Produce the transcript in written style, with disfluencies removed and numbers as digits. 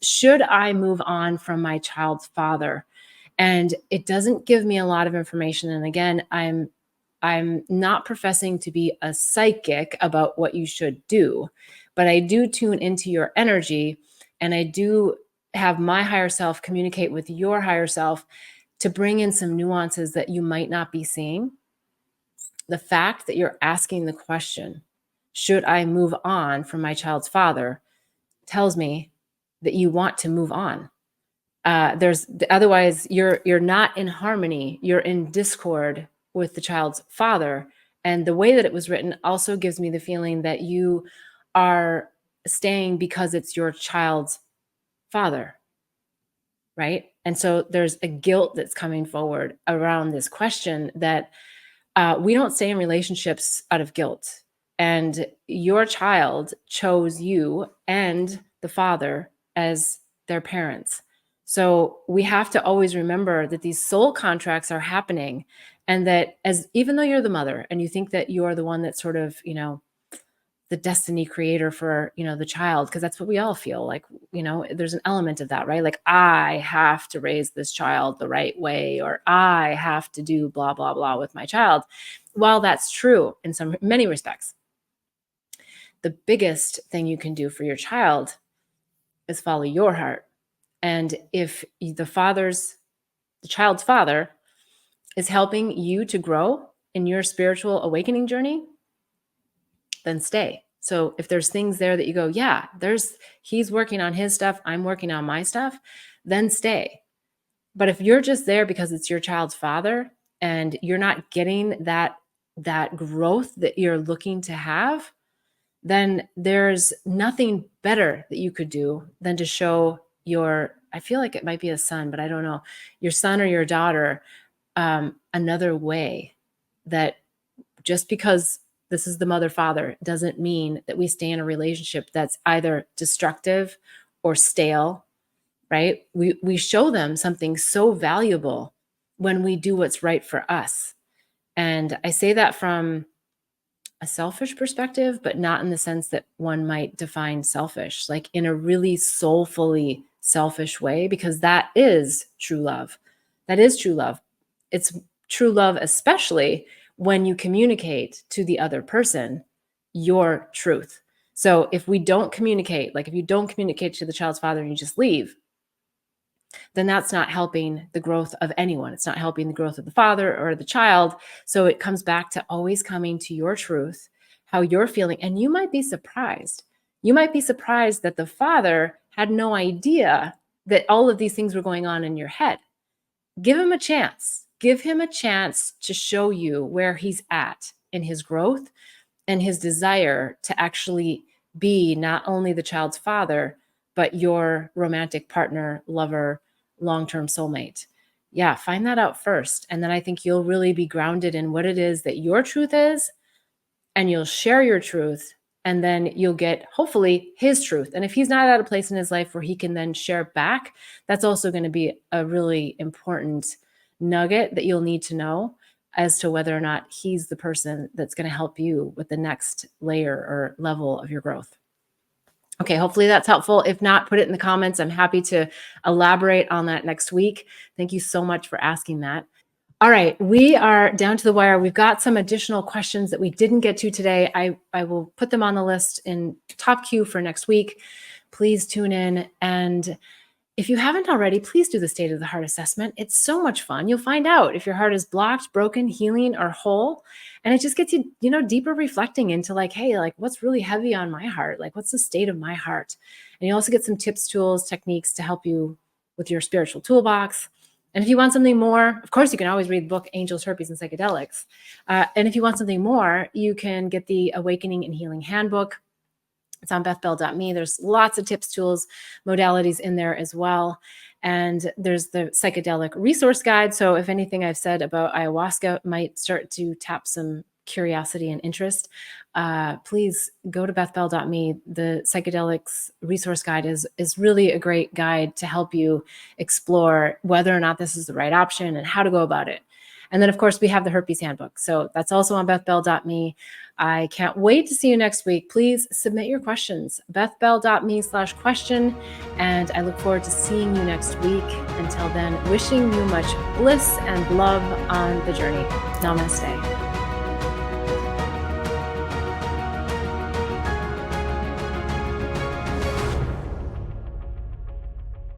should I move on from my child's father? And it doesn't give me a lot of information. And again, I'm not professing to be a psychic about what you should do, but I do tune into your energy, and I do have my higher self communicate with your higher self to bring in some nuances that you might not be seeing. The fact that you're asking the question, should I move on from my child's father, tells me that you want to move on. Otherwise you're not in harmony. You're in discord with the child's father. And the way that it was written also gives me the feeling that you are staying because it's your child's father, right? And so there's a guilt that's coming forward around this question that we don't stay in relationships out of guilt. And your child chose you and the father as their parents. So we have to always remember that these soul contracts are happening, and that even though you're the mother and you think that you're the one that's sort of, the destiny creator for, the child, because that's what we all feel like, there's an element of that, right? Like, I have to raise this child the right way, or I have to do blah, blah, blah with my child. While that's true in many respects, the biggest thing you can do for your child is follow your heart. And if the child's father is helping you to grow in your spiritual awakening journey, then stay. So if there's things there that you go, yeah, he's working on his stuff, I'm working on my stuff, then stay. But if you're just there because it's your child's father and you're not getting that growth that you're looking to have, then there's nothing better that you could do than to show I feel like it might be a son, but I don't know, your son or your daughter, another way, that just because this is the mother-father doesn't mean that we stay in a relationship that's either destructive or stale, right? We show them something so valuable when we do what's right for us. And I say that from a selfish perspective, but not in the sense that one might define selfish, like in a really soulfully selfish way, because that is true love. That is true love. It's true love, especially when you communicate to the other person your truth. So if we don't communicate, like if you don't communicate to the child's father and you just leave, then that's not helping the growth of anyone. It's not helping the growth of the father or the child. So it comes back to always coming to your truth, how you're feeling. And you might be surprised. You might be surprised that the father had no idea that all of these things were going on in your head. Give him a chance. Give him a chance to show you where he's at in his growth and his desire to actually be not only the child's father, but your romantic partner, lover, long-term soulmate. Yeah, find that out first. And then I think you'll really be grounded in what it is that your truth is, and you'll share your truth, and then you'll get, hopefully, his truth. And if he's not at a place in his life where he can then share back, that's also going to be a really important nugget that you'll need to know as to whether or not he's the person that's going to help you with the next layer or level of your growth. Okay, hopefully that's helpful. If not, put it in the comments. I'm happy to elaborate on that next week. Thank you so much for asking that. All right, we are down to the wire. We've got some additional questions that we didn't get to today. I will put them on the list in top queue for next week. Please tune in. And if you haven't already, please do the State of the Heart assessment. It's so much fun. You'll find out if your heart is blocked, broken, healing, or whole. And it just gets you, deeper reflecting into like, hey, like what's really heavy on my heart? Like what's the state of my heart? And you also get some tips, tools, techniques to help you with your spiritual toolbox. And if you want something more, of course, you can always read the book, Angels, Herpes, and Psychedelics. And if you want something more, you can get the Awakening and Healing Handbook. It's on bethbell.me. There's lots of tips, tools, modalities in there as well. And there's the psychedelic resource guide. So if anything I've said about ayahuasca might start to tap some curiosity and interest, please go to bethbell.me. The psychedelics resource guide is really a great guide to help you explore whether or not this is the right option and how to go about it. And then, of course, we have the herpes handbook. So that's also on bethbell.me. I can't wait to see you next week. Please submit your questions, bethbell.me/question. And I look forward to seeing you next week. Until then, wishing you much bliss and love on the journey. Namaste.